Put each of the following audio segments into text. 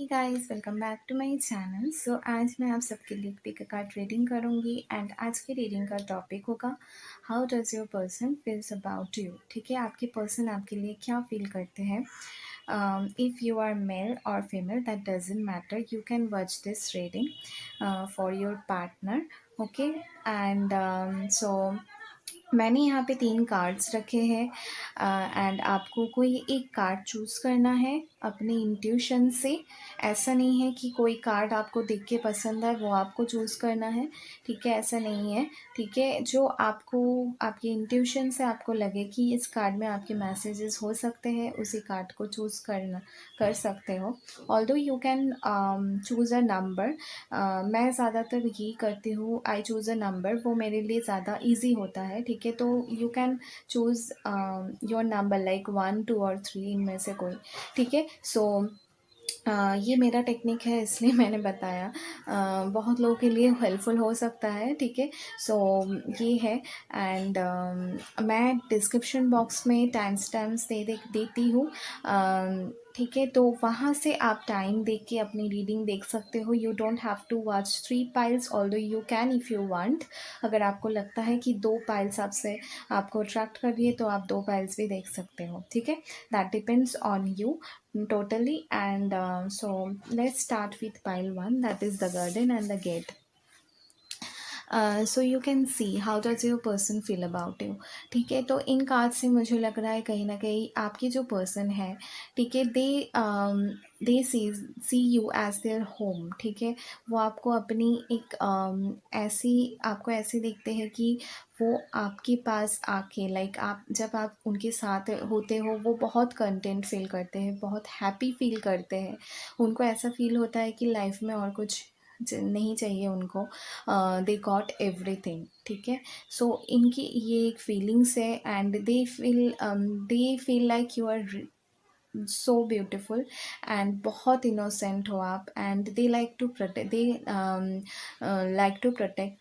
Guys, welcome back to my channel. आज मैं आप सबके लिए पिक कार्ड रीडिंग करूंगी एंड आज की रीडिंग का टॉपिक होगा how does your person feels about you. ठीक है, आपके पर्सन आपके लिए क्या फील करते हैं। इफ़ यू आर मेल और female that doesn't matter, you can watch this reading for your partner. Okay, and so मैंने यहाँ पे 3 कार्ड्स रखे हैं एंड आपको कोई एक कार्ड चूज़ करना है अपने इंट्यूशन से। ऐसा नहीं है कि कोई कार्ड आपको देख के पसंद है वो आपको चूज़ करना है। ठीक है, ऐसा नहीं है। ठीक है, जो आपको आपके इंट्यूशन से आपको लगे कि इस कार्ड में आपके मैसेजेस हो सकते हैं, उसी कार्ड को चूज़ कर सकते हो। Although you can choose a number. मैं ज़्यादातर यही करती हूँ, आई चूज़ अ नंबर, वो मेरे लिए ज़्यादा इजी होता है। ठीक है, तो you can choose your number like 1, 2 और 3 इनमें से कोई। ठीक है, सो ये मेरा टेक्निक है इसलिए मैंने बताया। बहुत लोगों के लिए हेल्पफुल हो सकता है। ठीक है, सो ये है एंड मैं डिस्क्रिप्शन बॉक्स में टाइम स्टैम्प्स देती हूँ। ठीक है, तो वहाँ से आप टाइम देख के अपनी रीडिंग देख सकते हो। You don't have to watch 3 piles, although you can if you want. अगर आपको लगता है कि 2 पाइल्स आपको अट्रैक्ट कर रही है तो आप 2 पाइल्स भी देख सकते हो। ठीक है, that depends on you totally. And so let's start with pile 1, that is the garden and the gate. So you can see how does your person feel about you. ठीक है, तो इन कार्ड से मुझे लग रहा है कहीं ना कहीं आपकी जो पर्सन है, ठीक है, दे सी यू एज देयर होम। ठीक है, वो आपको अपनी एक आपको ऐसे देखते हैं कि वो आपके पास आके लाइक आप जब आप उनके साथ होते हो वो बहुत कंटेंट फील करते हैं, बहुत हैप्पी फील करते हैं। उनको ऐसा फील होता है कि लाइफ में और कुछ नहीं चाहिए उनको, दे गॉट एवरीथिंग। ठीक है, सो इनकी ये एक फीलिंग्स है and they feel like you are so beautiful and बहुत इनोसेंट हो आप and they like to protect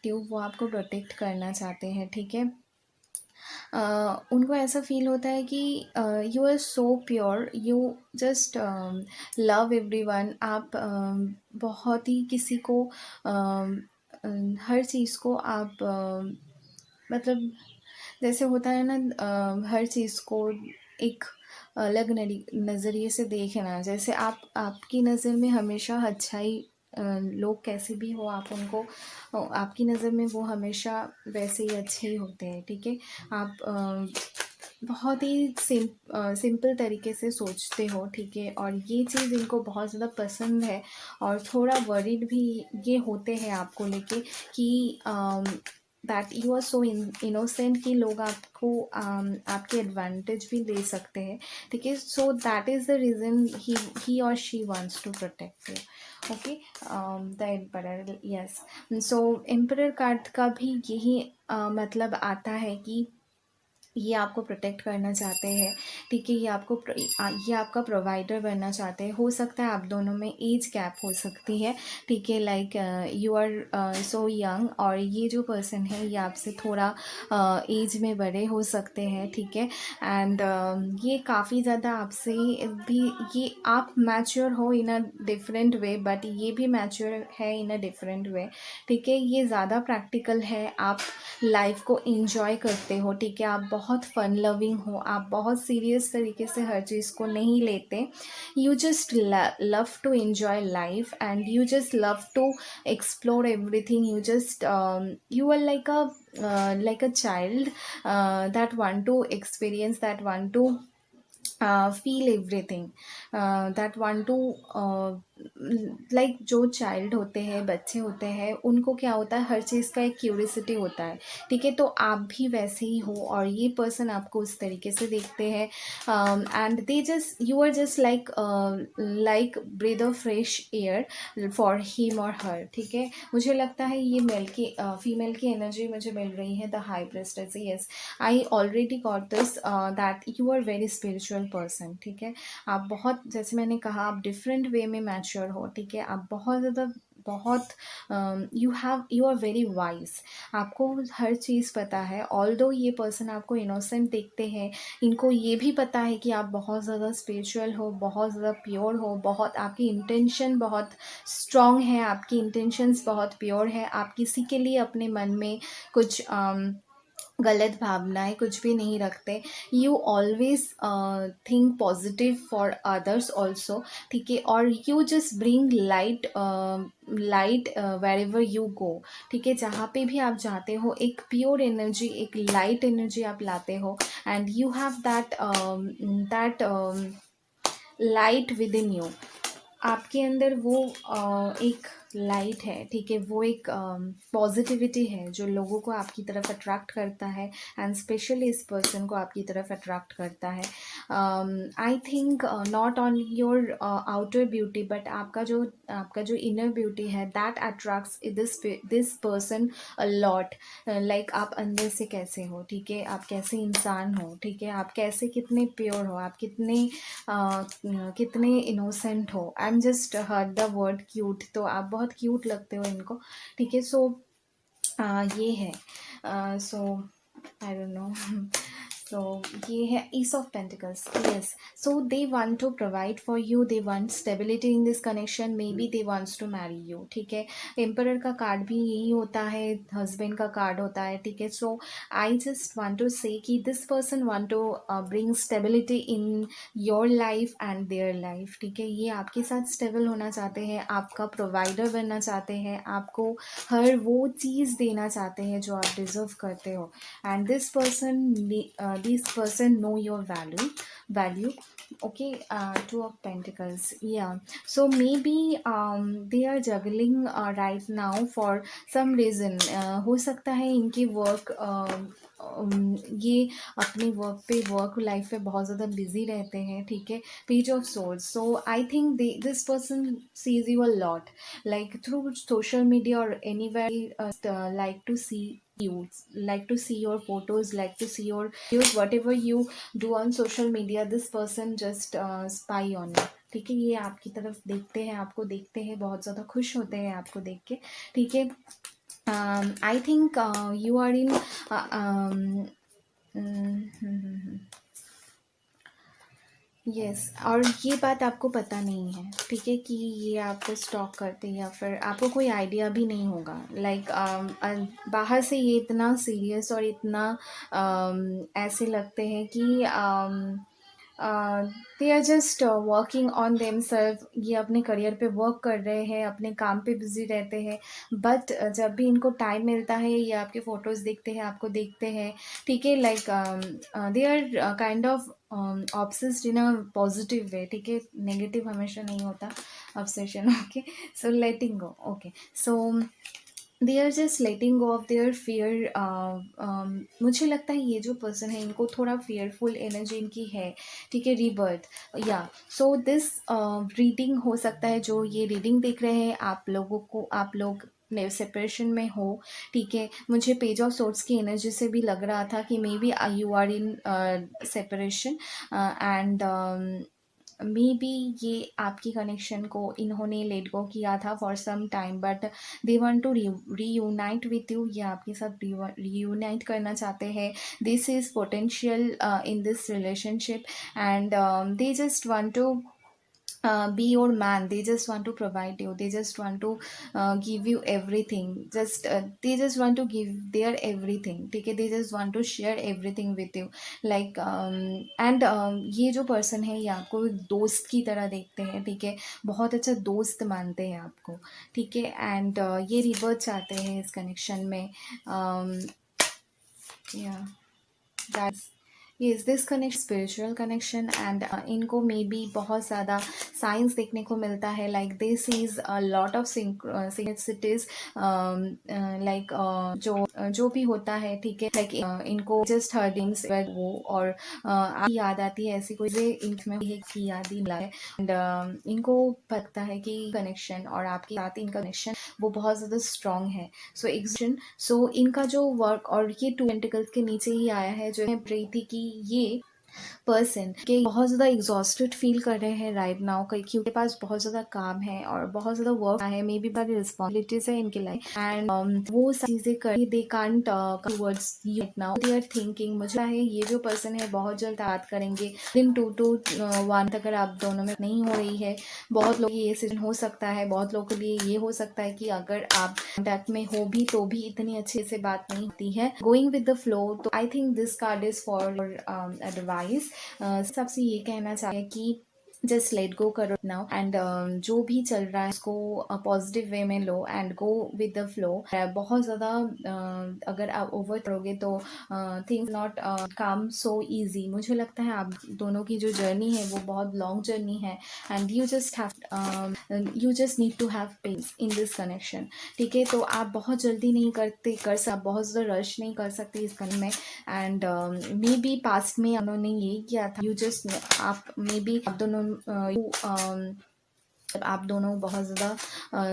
you. वो आपको प्रोटेक्ट करना चाहते हैं। ठीक है, उनको ऐसा फील होता है कि you are so pure, you just love everyone. आप बहुत ही किसी को हर चीज़ को आप मतलब जैसे होता है ना, हर चीज़ को एक अलग नज़रिए से देखना। जैसे आपकी नज़र में हमेशा अच्छाई, लोग कैसे भी हो आप उनको, आपकी नज़र में वो हमेशा वैसे ही अच्छे ही होते हैं। ठीक है, आप बहुत ही सिंपल तरीके से सोचते हो। ठीक है, और ये चीज़ इनको बहुत ज़्यादा पसंद है और थोड़ा वरीड भी ये होते हैं आपको लेके कि that you are so innocent कि लोग आपको आपके एडवांटेज भी ले सकते हैं। ठीक है, so that is the reason he और she wants to protect you. Okay, the emperor, yes. So emperor card का भी यही मतलब आता है कि ये आपको प्रोटेक्ट करना चाहते हैं। ठीक है, ये आपका प्रोवाइडर बनना चाहते हैं। हो सकता है आप दोनों में एज गैप हो सकती है। ठीक है, like you are so young और ये जो पर्सन है ये आपसे थोड़ा एज में बड़े हो सकते हैं। ठीक है, एंड ये काफ़ी ज़्यादा आपसे भी, ये आप मैच्योर हो इन अ डिफरेंट वे बट ये भी मैच्योर है इन अ डिफरेंट वे। ठीक है, ये ज़्यादा प्रैक्टिकल है, आप लाइफ को इंजॉय करते हो। ठीक है, आप बहुत फन लविंग हो, आप बहुत सीरियस तरीके से हर चीज़ को नहीं लेते। You just love to enjoy life and you just love to explore everything. You are like a child that want to experience, that want to feel everything, that want to like जो child होते हैं, बच्चे होते हैं, उनको क्या होता है, हर चीज़ का एक क्यूरियोसिटी होता है। ठीक है, तो आप भी वैसे ही हो और ये पर्सन आपको उस तरीके से देखते हैं and you are just like breath of fresh air for him और हर। ठीक है, मुझे लगता है ये फीमेल की एनर्जी मुझे मिल रही है, the high priestess. Yes, I already got this that you are very spiritual person. ठीक है, आप बहुत, जैसे मैंने कहा, आप डिफरेंट वे में मैच्योर हो। ठीक है, आप बहुत ज़्यादा बहुत यू आर वेरी वाइज, आपको हर चीज़ पता है। ऑल्दो ये पर्सन आपको इनोसेंट देखते हैं, इनको ये भी पता है कि आप बहुत ज़्यादा स्पिरिचुअल हो, बहुत ज़्यादा प्योर हो, बहुत आपकी इंटेंशन बहुत स्ट्रॉन्ग है, आपकी इंटेंशंस बहुत प्योर है, आप किसी के लिए अपने मन में कुछ गलत भावनाएं कुछ भी नहीं रखते। You always think positive for others also, ठीक है। और you just bring light, light wherever you go, ठीक है। जहाँ पे भी आप जाते हो एक प्योर एनर्जी, एक लाइट एनर्जी आप लाते हो, and you have that light within you. आपके अंदर वो एक लाइट है, ठीक है, वो एक पॉजिटिविटी है जो लोगों को आपकी तरफ अट्रैक्ट करता है, एंड स्पेशली इस पर्सन को आपकी तरफ अट्रैक्ट करता है। I think not on your outer beauty, but आपका जो इनर ब्यूटी है that attracts this person a lot. Like आप अंदर से कैसे हो, ठीक है, आप कैसे इंसान हो, ठीक है, आप कैसे कितने प्योर हो, आप कितने इनोसेंट हो। I am just heard the word cute, तो आप बहुत क्यूट लगते हो इनको, ठीक है। सो ये है, so I don't no. So ये है ease of pentacles, yes. So they want to provide for you, they want stability in this connection, maybe they wants to marry you, ठीक है। एम्परर का card भी यही होता है, husband का कार्ड होता है, ठीक है। So I just want to say कि this person want to bring stability in your life and their life, ठीक है। ये आपके साथ स्टेबल होना चाहते हैं, आपका प्रोवाइडर बनना चाहते हैं, आपको हर वो चीज़ देना चाहते हैं जो आप डिजर्व करते हो, and this person know your value, okay. Two of Pentacles, yeah. So maybe they are juggling right now for some reason. हो सकता है इनकी वर्क ये अपने वर्क लाइफ पे बहुत ज़्यादा बिजी रहते हैं, ठीक है। Page of source, so I think this person sees you a lot, like through social media or anywhere, like to see you, like to see your photos, like to see your videos, whatever you do on social media, this person just spy on you, ठीक है। ये आपकी तरफ देखते हैं, आपको देखते हैं, बहुत ज़्यादा खुश होते हैं आपको देख के, ठीक है। I think you are in yes, और ये बात आपको पता नहीं है, ठीक है, कि ये आपको स्टॉक करते या फिर आपको कोई आइडिया भी नहीं होगा। लाइक बाहर से ये इतना सीरियस और इतना ऐसे लगते हैं कि they are just working on themself, ये अपने करियर पे वर्क कर रहे हैं, अपने काम पे बिजी रहते हैं, बट जब भी इनको टाइम मिलता है ये आपके फ़ोटोज़ देखते हैं, आपको देखते हैं, ठीक है। Like they are kind of obsessed in a positive way, ठीक है, नेगेटिव हमेशा नहीं होता obsession, okay. So letting go, okay. So they are just letting go of their fear. मुझे लगता है ये जो पर्सन है इनको थोड़ा फियरफुल एनर्जी इनकी है, ठीक है, रीबर्थ, या। सो दिस रीडिंग हो सकता है, जो ये रीडिंग देख रहे हैं आप लोगों को, आप लोग सेपरेशन में हो, ठीक है। मुझे पेज ऑफ सोर्ट्स की एनर्जी से भी लग रहा था कि may be you are in separation, and may be ये आपकी कनेक्शन को इन्होंने लेट गो किया था for some time, but they want to reunite with you, ये आपके साथ रीयूनाइट करना चाहते हैं। This is potential in this relationship, and they just want to be your man, they just want to provide you, they just want to give you everything, they just want to give their everything, ठीक है, they just want to share everything with you, like and ये जो person है ये आपको एक दोस्त की तरह देखते हैं, ठीक है, बहुत अच्छा दोस्त मानते हैं आपको, ठीक है। एंड ये रिवर्ट चाहते हैं इस कनेक्शन में, या that's yes, this connection spiritual connection, and इनको मे बी बहुत ज़्यादा साइंस देखने को मिलता है, like this is a lot of synchronicities, like जो भी होता है, ठीक है, लाइक इनको जस्ट हर्डिंग्स वो, और आपकी याद आती है, ऐसी कोई इनमें की याद ही मिला है, एंड इनको पता है कि कनेक्शन और आपके साथ इनका कनेक्शन वो बहुत ज़्यादा स्ट्रॉन्ग है। सो एग्जिशन, सो इनका जो वर्क, और ये टू पेंटिकल्स के नीचे ही आया है, जो है रही थी कि ये पर्सन के बहुत ज़्यादा एग्जॉस्टेड फील कर रहे हैं राइट नाउ, क्योंकि उनके पास बहुत ज़्यादा काम है और बहुत ज़्यादा वर्क है, मे बी बड़ी रिस्पॉन्सिबिलिटीज है इनके लाइफ, एंड वो सब चीज़ें कर they can't towards you right now, they are thinking. मुझे है ये जो पर्सन है बहुत जल्द बात करेंगे दिन 2 to 1 अगर आप दोनों में नहीं हो रही है। बहुत लोग ये सीजन हो सकता है, बहुत लोगों के लिए ये हो सकता है कि अगर आप कॉन्टैक्ट में हो भी तो भी इतनी अच्छे से बात नहीं होती है, गोइंग विद द फ्लो। तो I think this card is for advice. सबसे ये कहना चाहते हैं कि जस्ट लेट गो करो नाउ, एंड जो भी चल रहा है उसको पॉजिटिव वे में लो and go with the flow. बहुत ज़्यादा अगर आप ओवर करोगे तो things not come so easy. मुझे लगता है आप दोनों की जो जर्नी है वो बहुत लॉन्ग जर्नी है, and you just need to have pace in this connection. ठीक है, तो आप बहुत जल्दी नहीं आप बहुत ज़्यादा रश नहीं कर सकते इस कनेक्शन में, एंड मे बी पास्ट में उन्होंने यही किया था। आप मे बी आप दोनों बहुत ज़्यादा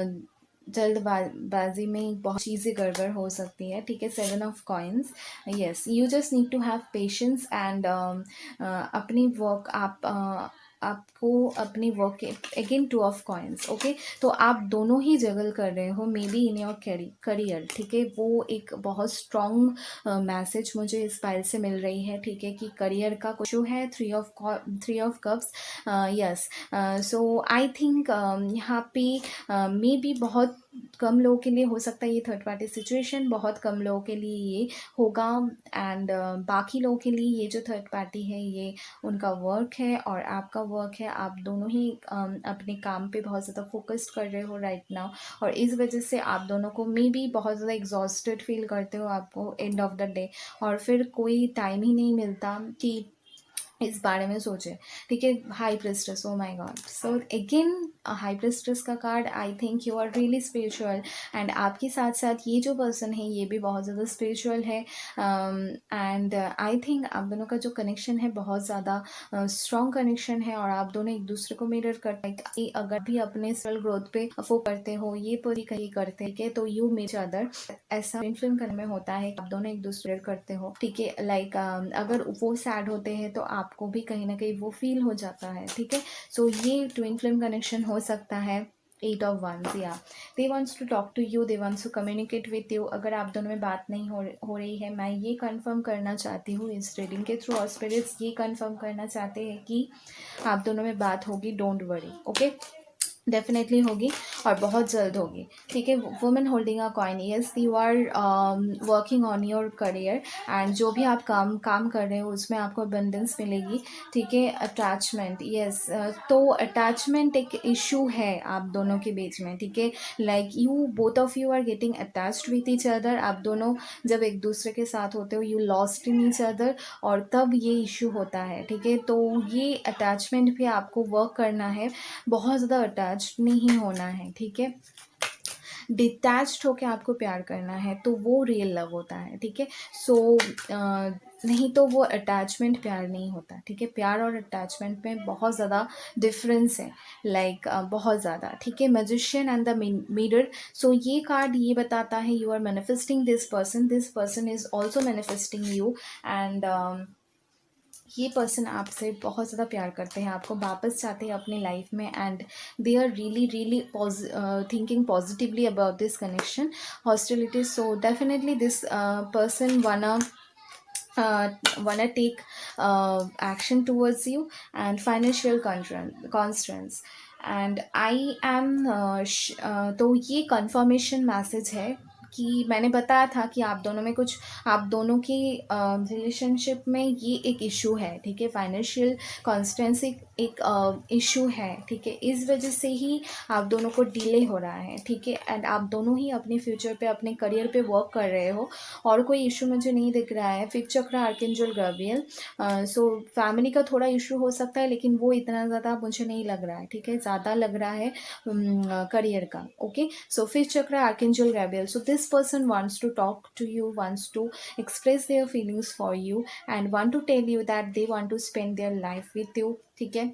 जल्दबाजी में बहुत चीज़ें गड़बड़ हो सकती है। ठीक है, 7 of coins, yes, you just need to have patience and अपनी वर्क आपको अपनी work again 2 of coins. Okay, तो आप दोनों ही जगल कर रहे हो may be in your career. ठीक है, वो एक बहुत स्ट्रॉन्ग मैसेज मुझे इस फाइल से मिल रही है। ठीक है, कि करियर का कुछ है, 3 of cups, yes. So I think यहाँ पे मे बी बहुत कम लोगों के लिए हो सकता है ये थर्ड पार्टी सिचुएशन, बहुत कम लोगों के लिए ये होगा, एंड बाकी लोगों के लिए ये जो थर्ड पार्टी है ये उनका वर्क है और आपका वर्क है। आप दोनों ही अपने काम पे बहुत ज़्यादा फोकस्ड कर रहे हो राइट नाउ, और इस वजह से आप दोनों को मे बी बहुत ज़्यादा एग्जॉस्टेड फील करते हो आपको एंड ऑफ द डे, और फिर कोई टाइम ही नहीं मिलता कि इस बारे में सोचे। ठीक है, high priestess, oh my god. So again high priestess का card, I think you are really spiritual, and आपके साथ साथ ये जो पर्सन है ये भी बहुत ज़्यादा स्पिरिचुअल है, एंड आई थिंक आप दोनों का जो कनेक्शन है बहुत ज़्यादा स्ट्रॉन्ग कनेक्शन है, और आप दोनों एक दूसरे को मिरर करते हैं। अगर भी अपने सेल्फ ग्रोथ पे फोकस करते हो, ये पूरी कहीं करते हैं तो यू मेच अदर, ऐसा फिल्म करने में होता है आप दोनों एक दूसरे करते हो। ठीक है, लाइक अगर वो सैड होते हैं तो आपको भी कहीं ना कहीं वो फील हो जाता है। ठीक है, सो ये ट्विन फ्लेम कनेक्शन हो सकता है। 8 of Wands, या they wants to talk to you, they wants to communicate with you. अगर आप दोनों में बात नहीं हो रही है, मैं ये कंफर्म करना चाहती हूँ इस रीडिंग के थ्रू, और स्पिरिट्स ये कंफर्म करना चाहते हैं कि आप दोनों में बात होगी, डोंट वरी। ओके, डेफिनेटली होगी और बहुत जल्द होगी। ठीक है, women holding a coin, yes you are working on your career, and जो भी आप काम कर रहे हो उसमें आपको अबंडेंस मिलेगी। ठीक है, अटैचमेंट, यस, तो अटैचमेंट एक इशू है आप दोनों के बीच में। ठीक है, like you both of you are getting attached with each other. आप दोनों जब एक दूसरे के साथ होते हो, you lost in each other, और तब ये इशू होता है। ठीक है, तो ये अटैचमेंट पे आपको वर्क करना है, बहुत ज़्यादा अटैच नहीं होना है। ठीक है, डिटैच्ड होके आपको प्यार करना है, तो वो रियल लव होता है। ठीक है, सो नहीं तो वो अटैचमेंट प्यार नहीं होता। ठीक है, प्यार और अटैचमेंट में बहुत ज़्यादा डिफरेंस है, लाइक बहुत ज़्यादा। ठीक है, magician and the mirror, so ये कार्ड ये बताता है you are manifesting this person is also manifesting you, and ये पर्सन आपसे बहुत ज़्यादा प्यार करते हैं, आपको वापस चाहते हैं अपनी लाइफ में, and they are really thinking positively about this connection. Hostilities, so definitely this person wanna take action towards you, and financial constraints, and I am तो ये confirmation message है कि मैंने बताया था कि आप दोनों में कुछ, आप दोनों की रिलेशनशिप में ये एक इशू है। ठीक है, फाइनेंशियल कॉन्स्टेंसी एक इशू है। ठीक है, इस वजह से ही आप दोनों को डिले हो रहा है। ठीक है, एंड आप दोनों ही अपने फ्यूचर पे, अपने करियर पे वर्क कर रहे हो, और कोई इशू मुझे नहीं दिख रहा है। फिफ्थ चक्र आर्कएंजल गैब्रियल, सो फैमिली का थोड़ा इशू हो सकता है, लेकिन वो इतना ज़्यादा मुझे नहीं लग रहा है। ठीक है, ज़्यादा लग रहा है करियर का। ओके, सो फिफ्थ चक्र archangel Gabriel, so this person wants to talk to you, wants to express their feelings for you, and want to tell you that they want to spend their life with you. ठीक है,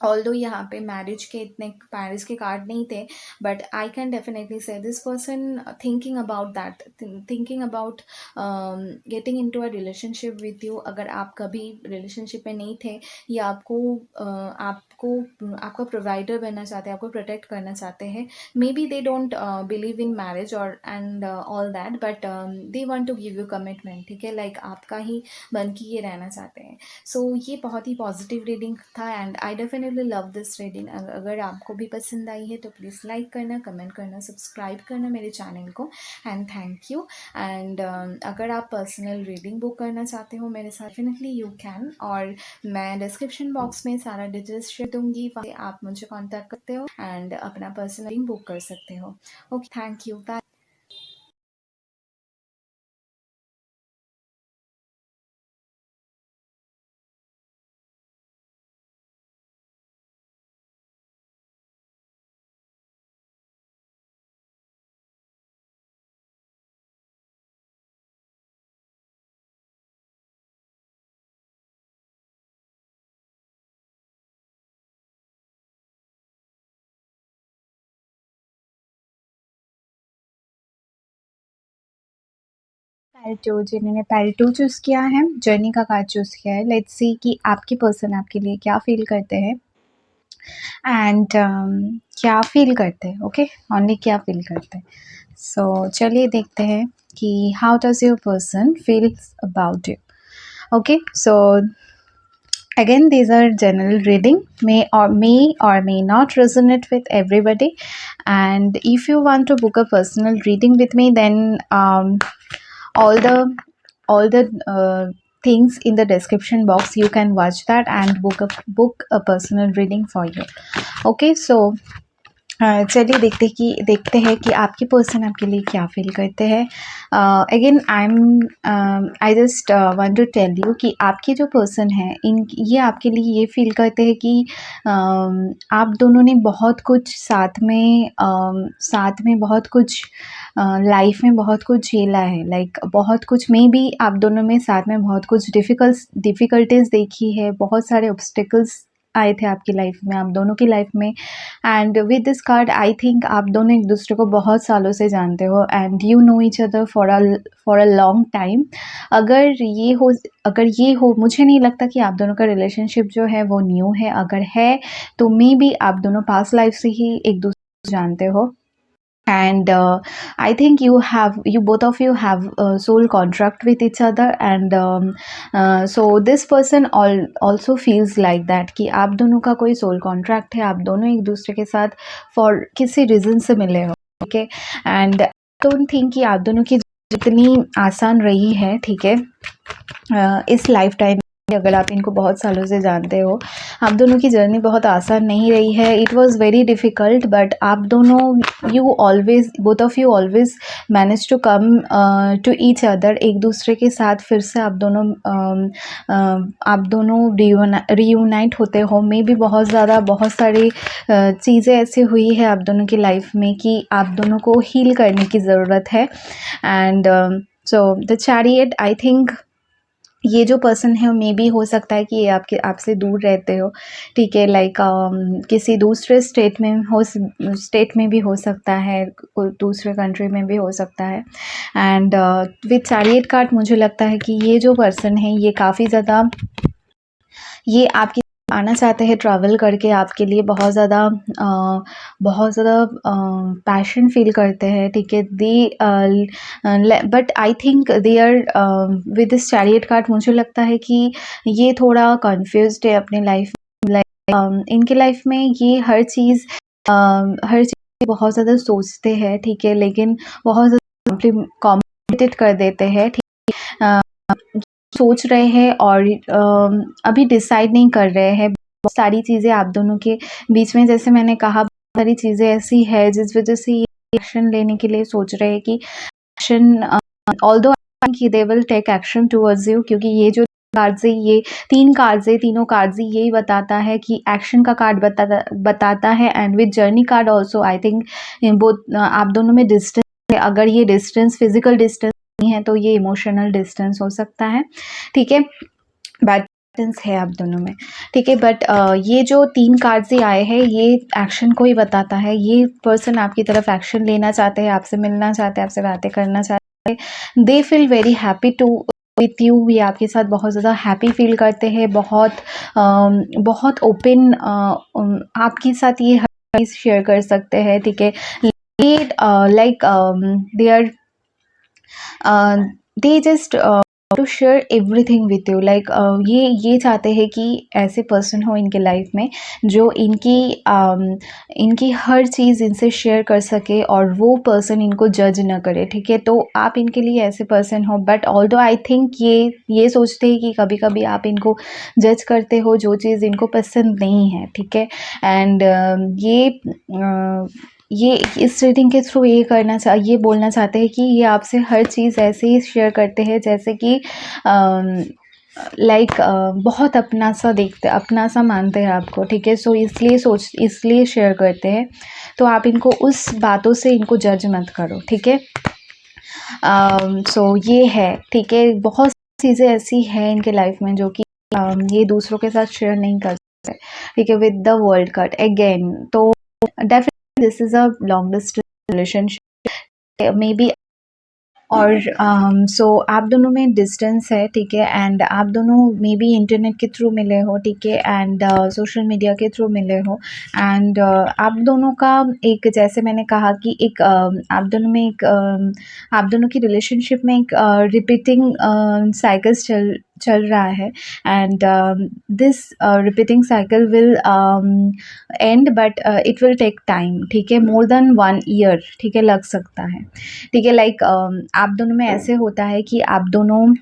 although यहाँ पे marriage के card नहीं थे, but I can definitely से this person thinking about that, thinking about getting into a relationship with you. अगर आप कभी रिलेशनशिप में नहीं थे, या आपको आपका प्रोवाइडर बनना चाहते हैं, आपको प्रोटेक्ट करना चाहते हैं, maybe they don't believe in marriage और and all that, but they want to give you commitment, ठीक है, लाइक आपका ही बन के ये रहना चाहते हैं। सो ये बहुत ही पॉजिटिव रीडिंग था and I definitely love this reading. अगर आपको भी पसंद आई है तो प्लीज़ लाइक करना, कमेंट करना, सब्सक्राइब करना मेरे चैनल को, एंड थैंक यू। एंड अगर आप पर्सनल रीडिंग बुक करना चाहते हो मेरे साथ, डेफिनेटली यू कैन, और मैं डिस्क्रिप्शन बॉक्स में सारा डिटेल्स शेयर दूंगी, वहाँ से आप मुझे कॉन्टैक्ट करते हो एंड अपना पर्सनल रीडिंग बुक कर सकते हो। Okay, thank you, bye. Pile two, जिन्होंने पैर टू चूज़ किया है, जर्नी का कार्ड चूज़ किया है, लेट्स सी कि आपकी पर्सन आपके लिए क्या फ़ील करते हैं एंड क्या फ़ील करते हैं, ओके, ओनली क्या फ़ील करते हैं। सो चलिए देखते हैं कि how does your person feels about you. Okay, so again these are general reading, may or may not resonate with everybody, and if you want to book a personal reading with me, then all the things in the description box, you can watch that and book a personal reading for you. Okay, so चलिए देखते हैं कि आपकी person आपके लिए क्या feel करते हैं। Again I just want to tell you कि आपके जो पर्सन है, ये आपके लिए ये फ़ील करते हैं कि आप दोनों ने बहुत कुछ साथ में बहुत कुछ लाइफ में बहुत कुछ झेला है, लाइक बहुत कुछ, मे बी आप दोनों में साथ में बहुत कुछ डिफ़िकल्टीज़ देखी है, बहुत सारे ऑब्स्टिकल्स आए थे आपकी लाइफ में, आप दोनों की लाइफ में। And with this card I think आप दोनों एक दूसरे को बहुत सालों से जानते हो and you know each other for a long time. अगर ये हो मुझे नहीं लगता कि आप दोनों का रिलेशनशिप जो है वो न्यू है, अगर है तो मे बी आप दोनों पास्ट लाइफ से ही एक दूसरे को जानते हो। And I think you both of you have a soul contract with each other, and so this person also feels like that कि आप दोनों का कोई soul contract है, आप दोनों एक दूसरे के साथ for किसी reason से मिले हो, okay, and I don't think कि आप दोनों की जितनी आसान रही है, ठीक है, इस लाइफ टाइम, अगर आप इनको बहुत सालों से जानते हो, आप दोनों की जर्नी बहुत आसान नहीं रही है, it was very difficult, but आप दोनों both of you always manage to come to each other, एक दूसरे के साथ फिर से आप दोनों रीयूनाइट होते हो। मे बी बहुत सारी चीज़ें ऐसी हुई है आप दोनों की लाइफ में कि आप दोनों को हील करने की ज़रूरत है। And so the chariot, I think ये जो पर्सन है मे बी हो सकता है कि ये आपसे दूर रहते हो, ठीक है, लाइक किसी दूसरे स्टेट में भी हो सकता है, कोई दूसरे कंट्री में भी हो सकता है। एंड विद चैरियट कार्ड मुझे लगता है कि ये जो पर्सन है ये काफ़ी ज़्यादा, ये आपकी आना चाहते हैं ट्रैवल करके, आपके लिए बहुत ज़्यादा पैशन फील करते हैं, ठीक है, but I think they are with this chariot card, मुझे लगता है कि ये थोड़ा कन्फ्यूज्ड है अपनी लाइफ में, लाइक इनकी लाइफ में ये हर चीज़ बहुत ज़्यादा सोचते हैं, ठीक है, लेकिन बहुत ज़्यादा कॉम्प्लिकेटेड कर देते हैं, ठीक है, सोच रहे हैं और अभी डिसाइड नहीं कर रहे हैं। बहुत सारी चीज़ें आप दोनों के बीच में, जैसे मैंने कहा, बहुत सारी चीज़ें ऐसी है जिस वजह से ये एक्शन लेने के लिए सोच रहे हैं कि action, although I think they will take action towards you, क्योंकि ये जो कार्ड्स है, ये 3 कार्ड्स है, तीनों कार्ड्स ही यही बताता है कि एक्शन का कार्ड बताता है। And with journey card also I think both आप दोनों में डिस्टेंस है, अगर ये डिस्टेंस फिजिकल डिस्टेंस नहीं है तो ये इमोशनल डिस्टेंस हो सकता है, ठीक है, बट डिफरेंस है आप दोनों में, ठीक है। बट ये जो 3 कार्ड्स ही आए हैं, ये एक्शन को ही बताता है। ये पर्सन आपकी तरफ एक्शन लेना चाहते हैं, आपसे मिलना चाहते हैं, आपसे बातें करना चाहते हैं। They feel very happy to with you. ये आपके साथ बहुत ज़्यादा हैप्पी फील करते हैं, बहुत ओपन आपके साथ ये हर चीज़ शेयर कर सकते हैं, ठीक है। ये like they are they just to share everything with you, like ये चाहते हैं कि ऐसे पर्सन हो इनके लाइफ में जो इनकी हर चीज़ इनसे शेयर कर सके और वो पर्सन इनको जज ना करे, ठीक है। तो आप इनके लिए ऐसे पर्सन हो, बट ऑल्दो आई थिंक ये सोचते हैं कि कभी कभी आप इनको जज करते हो, जो चीज़ इनको पसंद नहीं है, ठीक है। एंड ये इस रीडिंग के थ्रू ये बोलना चाहते हैं कि ये आपसे हर चीज़ ऐसे ही शेयर करते हैं जैसे कि लाइक बहुत अपना सा मानते हैं आपको, ठीक है। सो इसलिए शेयर करते हैं। तो आप इनको उस बातों से इनको जज मत करो, ठीक है। सो ये है, ठीक है। बहुत चीज़ें ऐसी हैं इनके लाइफ में जो कि ये दूसरों के साथ शेयर नहीं कर सकते, ठीक है। With the world card again, तो definitely this is a long distance relationship may be. और सो आप दोनों में डिस्टेंस है, ठीक है। एंड आप दोनों मे बी इंटरनेट के थ्रू मिले हो, ठीक है, एंड सोशल मीडिया के थ्रू मिले हो। एंड आप दोनों का एक, जैसे मैंने कहा कि एक आप दोनों की रिलेशनशिप में एक रिपीटिंग साइकिल्स चल रहा है। And this repeating cycle will end, but it will take time, ठीक है। मोर देन 1 ईयर, ठीक है, लग सकता है, ठीक है। लाइक आप दोनों में ऐसे होता है कि आप दोनों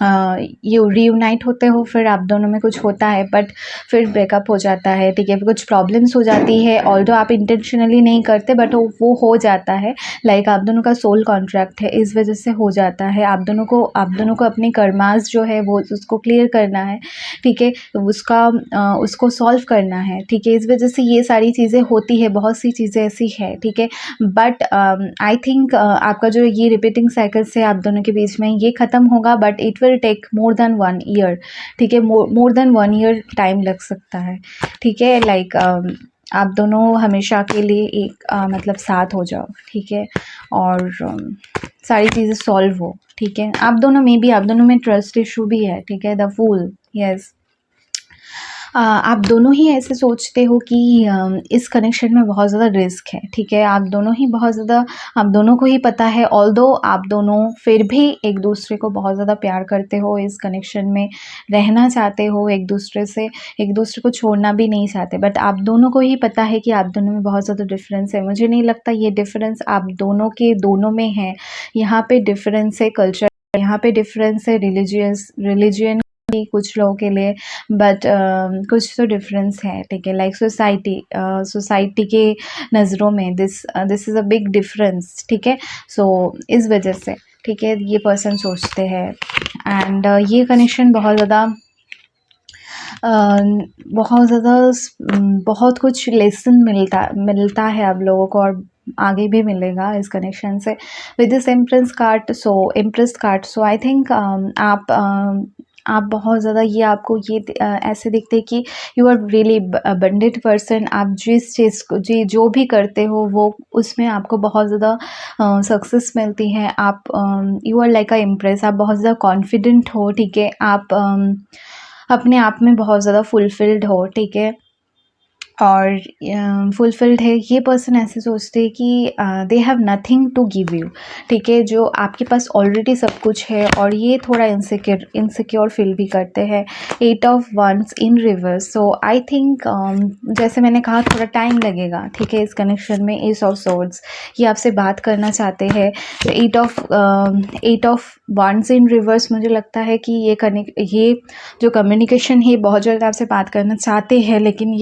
ये रीयूनाइट होते हो, फिर आप दोनों में कुछ होता है, बट फिर ब्रेकअप हो जाता है, ठीक है। कुछ प्रॉब्लम्स हो जाती है, ऑल्दो आप इंटेंशनली नहीं करते, बट वो हो जाता है। लाइक आप दोनों का सोल कॉन्ट्रैक्ट है, इस वजह से हो जाता है। आप दोनों को अपनी कर्मास जो है वो उसको क्लियर करना है, ठीक है। उसको सॉल्व करना है, ठीक है। इस वजह से ये सारी चीज़ें होती है, बहुत सी चीज़ें ऐसी है, ठीक है। बट आई थिंक आपका जो ये रिपीटिंग साइकिल्स है आप दोनों के बीच में, ये ख़त्म होगा, but it will take more than 1 year, ठीक है। मोर देन 1 ईयर टाइम लग सकता है, ठीक है। लाइक आप दोनों हमेशा के लिए एक मतलब साथ हो जाओ, ठीक है, और सारी चीज़ें सॉल्व हो, ठीक है। आप दोनों में ट्रस्ट इशू भी है, ठीक है। The fool, yes. आप दोनों ही ऐसे सोचते हो कि इस कनेक्शन में बहुत ज़्यादा रिस्क है, ठीक है। आप दोनों को ही पता है, ऑल्दो आप दोनों फिर भी एक दूसरे को बहुत ज़्यादा प्यार करते हो, इस कनेक्शन में रहना चाहते हो, एक दूसरे को छोड़ना भी नहीं चाहते, बट आप दोनों को ही पता है कि आप दोनों में बहुत ज़्यादा डिफरेंस है। मुझे नहीं लगता ये डिफरेंस आप दोनों में है। यहाँ पे डिफरेंस है कल्चर, यहाँ पे डिफरेंस है रिलीजियन भी कुछ लोगों के लिए, बट कुछ तो डिफरेंस है, ठीक है। लाइक सोसाइटी के नज़रों में this is a big difference, ठीक है। सो इस वजह से, ठीक है, ये पर्सन सोचते हैं। एंड ये कनेक्शन बहुत कुछ लेसन मिलता है आप लोगों को, और आगे भी मिलेगा इस कनेक्शन से। With this empress card, so I think आप बहुत ज़्यादा ऐसे दिखते हैं कि you are really abundant person. आप जिस चीज़ को जो भी करते हो वो उसमें आपको बहुत ज़्यादा सक्सेस मिलती है। आप you are like a empress, आप बहुत ज़्यादा कॉन्फिडेंट हो, ठीक है। आप अपने आप में बहुत ज़्यादा फुलफिल्ड हो, ठीक है, और फुलफिल्ड है। ये पर्सन ऐसे सोचते हैं कि they have nothing to give you, ठीक है। जो आपके पास ऑलरेडी सब कुछ है, और ये थोड़ा इनसिक्योर फील भी करते हैं। 8 of wands in reverse, so I think जैसे मैंने कहा थोड़ा टाइम लगेगा, ठीक है, इस कनेक्शन में। एस ऑफ सोर्ड्स, ये आपसे बात करना चाहते हैं। 8 ऑफ वंस इन रिवर्स, मुझे लगता है कि ये जो कम्युनिकेशन है बहुत जल्द आपसे बात करना चाहते हैं, लेकिन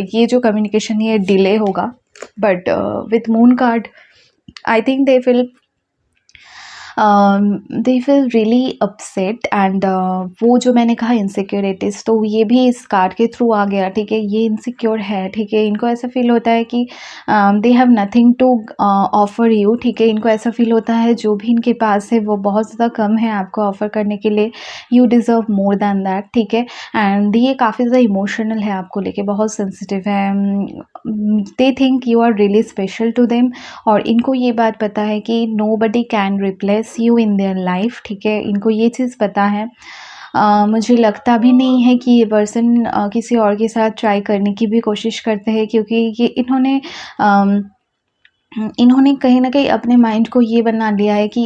ये जो कम्युनिकेशन है डिले होगा। But with moon card, I think they will they feel really upset and वो जो मैंने कहा इनसिक्योरिटीज़, तो ये भी इस कार्ड के थ्रू आ गया, ठीक है। ये इनसिक्योर है, ठीक है। इनको ऐसा फील होता है कि they have nothing to offer you, ठीक है। इनको ऐसा फील होता है जो भी इनके पास है वो बहुत ज़्यादा कम है आपको ऑफर करने के लिए। You deserve more than that, ठीक है। एंड ये काफ़ी ज़्यादा इमोशनल है आपको लेके, बहुत सेंसिटिव है। They think you are really special to them, और इनको ये बात पता है कि nobody can replace you in their life, ठीक है। इनको ये चीज़ पता है। मुझे लगता भी नहीं है कि ये पर्सन किसी और के साथ ट्राई करने की भी कोशिश करते हैं, क्योंकि ये इन्होंने कहीं न कहीं अपने माइंड को ये बना लिया है कि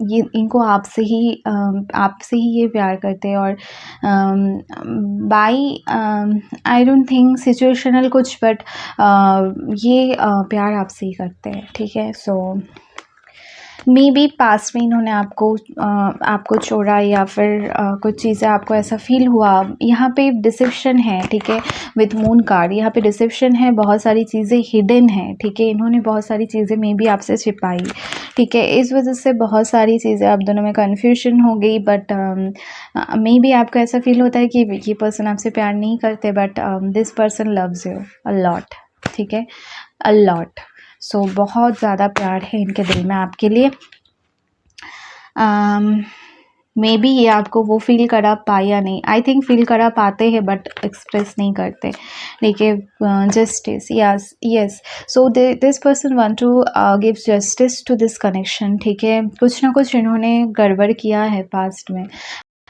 ये इनको आपसे ही ये प्यार करते हैं, और by I don't think situational कुछ, बट ये प्यार आपसे ही करते हैं, ठीक है। सो मे बी पास्ट में इन्होंने आपको छोड़ा, या फिर कुछ चीज़ें आपको ऐसा फील हुआ। यहाँ पे डिसेप्शन है, ठीक है। विथ मून कार्ड यहाँ पे डिसेप्शन है, बहुत सारी चीज़ें हिडन है, ठीक है। इन्होंने बहुत सारी चीज़ें मे बी आपसे छिपाई, ठीक है। इस वजह से बहुत सारी चीज़ें आप दोनों में कन्फ्यूजन हो गई, बट मे बी आपको ऐसा फील होता है कि ये पर्सन आपसे प्यार नहीं करते, but this person loves you a lot, ठीक है, अ लॉट। सो बहुत ज़्यादा प्यार है इनके दिल में आपके लिए। मे बी ये आपको वो फील करा पाए या नहीं, आई थिंक फील करा पाते हैं बट एक्सप्रेस नहीं करते, देखिए। Justice, yes yes. So this person want to give justice to this connection, ठीक है। कुछ ना कुछ इन्होंने गड़बड़ किया है पास्ट में,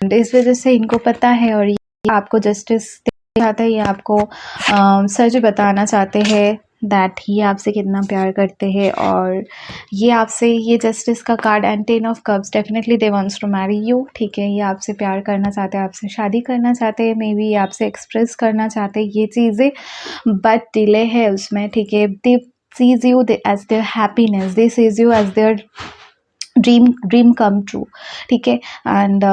इस वजह से इनको पता है, और ये आपको जस्टिस चाहते हैं, ये आपको सच बताना चाहते हैं दैट ये आपसे कितना प्यार करते हैं, और ये आपसे, ये जस्टिस का card and 10 of cups, definitely they wants to marry you, ठीक है। ये आपसे प्यार करना चाहते हैं, आपसे शादी करना चाहते हैं, मे बी ये आपसे एक्सप्रेस करना चाहते हैं ये चीज़ें, बट डिले है उसमें, ठीक है। They sees you as their happiness, they sees you as their dream come true, ठीक है। एंड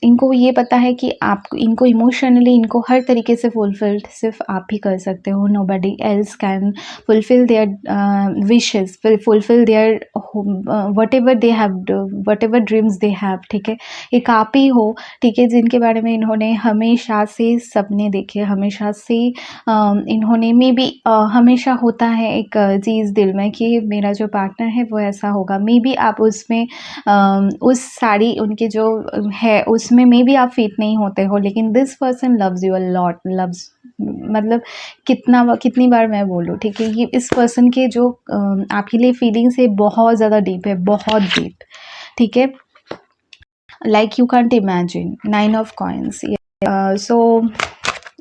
इनको ये पता है कि आप इनको इमोशनली, इनको हर तरीके से फुलफिल्ड सिर्फ आप ही कर सकते हो। Nobody else can fulfil there wishes, fulfil there what ever they have, what ever dreams they have, ठीक है। एक आप ही हो, ठीक है, जिनके बारे में इन्होंने हमेशा से सपने देखे, हमेशा से इन्होंने मे बी हमेशा होता है एक चीज़ दिल में कि मेरा जो पार्टनर है वो ऐसा होगा। मे बी आप उसमें उस सारी उनके जो है उसमें मे बी आप फिट नहीं होते हो, लेकिन this person loves you a lot, loves मतलब कितनी बार मैं बोलूँ, ठीक है। ये इस पर्सन के जो आपके लिए फीलिंग्स है बहुत ज़्यादा डीप है, बहुत डीप, ठीक है। Like you can't imagine, 9 of coins. So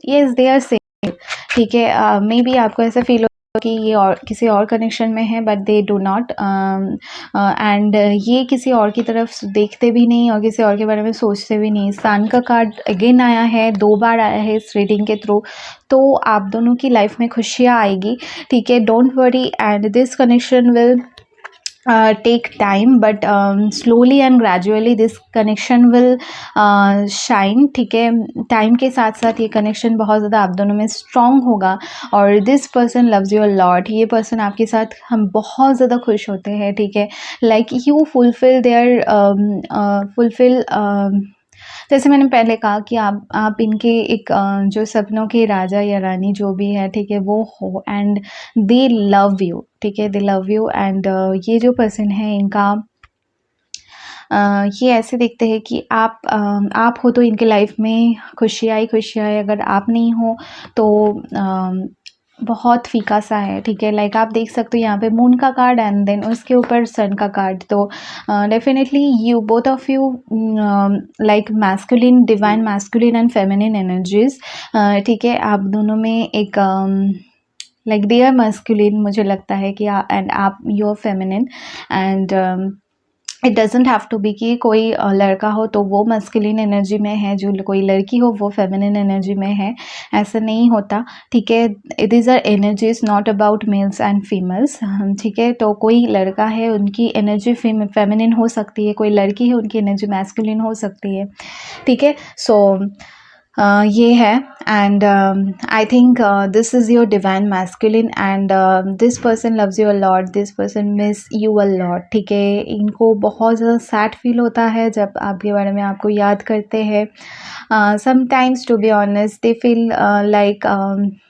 yes, they are same, ठीक है। मे बी आपको ऐसा फील कि ये और किसी और कनेक्शन में है, but they do not, and ये किसी और की तरफ देखते भी नहीं और किसी और के बारे में सोचते भी नहीं। सन का कार्ड अगेन आया है, 2 बार आया है इस रीडिंग के थ्रू, तो आप दोनों की लाइफ में खुशियाँ आएगी, ठीक है। Don't worry, and this connection will take time, but slowly and gradually this connection will shine, ठीक है। टाइम के साथ साथ ये कनेक्शन बहुत ज़्यादा आप दोनों में स्ट्रॉन्ग होगा, और this person loves you a lot. ये पर्सन आपके साथ हम बहुत ज़्यादा खुश होते हैं, ठीक है। Like you fulfil there fulfil जैसे मैंने पहले कहा कि आप इनके एक जो सपनों के राजा या रानी जो भी है, ठीक है, वो हो, एंड दे लव यू, ठीक है, दे लव यू। एंड ये जो पर्सन है इनका ये ऐसे देखते हैं कि आप हो तो इनके लाइफ में खुशियाँ ही खुशियाँ है, अगर आप नहीं हो तो बहुत फीका सा है, ठीक है। लाइक आप देख सकते हो यहाँ पे मून का कार्ड एंड देन उसके ऊपर सन का कार्ड, तो definitely you both of you like masculine, divine masculine and feminine energies, ठीक है। आप दोनों में एक लाइक दे आर मैस्कुलिन, मुझे लगता है कि एंड आप you are feminine, and it doesn't have to be कि कोई लड़का हो तो वो मस्कुलिन एनर्जी में है, जो कोई लड़की हो वो फेमिनिन एनर्जी में है, ऐसा नहीं होता, ठीक है। These are energies not about males and females, ठीक है। तो कोई लड़का है उनकी एनर्जी फेमिनिन हो सकती है, कोई लड़की है उनकी एनर्जी मैस्कुलिन हो सकती है, ठीक है। सो ये है and I think this is your divine masculine and this person loves you a lot, this person miss you a lot, ठीक है। इनको बहुत ज़्यादा सैड फील होता है जब आपके बारे में आपको याद करते हैं। Sometimes to be honest they feel like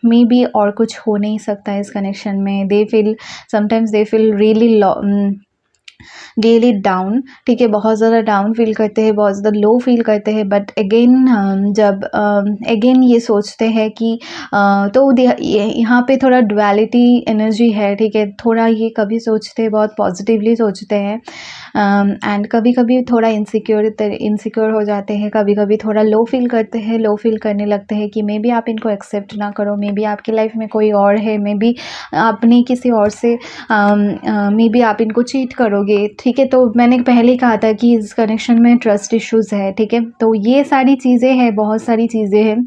may B और कुछ हो नहीं सकता इस कनेक्शन में। They feel sometimes they feel really down, ठीक है, बहुत ज़्यादा डाउन फील करते हैं, बहुत ज़्यादा लो फील करते हैं। बट अगेन जब अगेन ये सोचते हैं कि तो यहाँ पे थोड़ा डुअलिटी एनर्जी है, ठीक है। थोड़ा ये कभी सोचते हैं बहुत पॉजिटिवली सोचते हैं एंड कभी कभी थोड़ा इनसिक्योर हो जाते हैं, कभी कभी थोड़ा लो फील करते हैं, लो फील करने लगते हैं कि मे बी आप इनको एक्सेप्ट ना करो, मे बी आपकी लाइफ में कोई और है, मे बी आपने किसी और से मे बी आप इनको चीट करोगे, ठीक है। तो मैंने पहले ही कहा था कि इस कनेक्शन में ट्रस्ट इश्यूज़ है, ठीक है। तो ये सारी चीज़ें हैं, बहुत सारी चीज़ें हैं,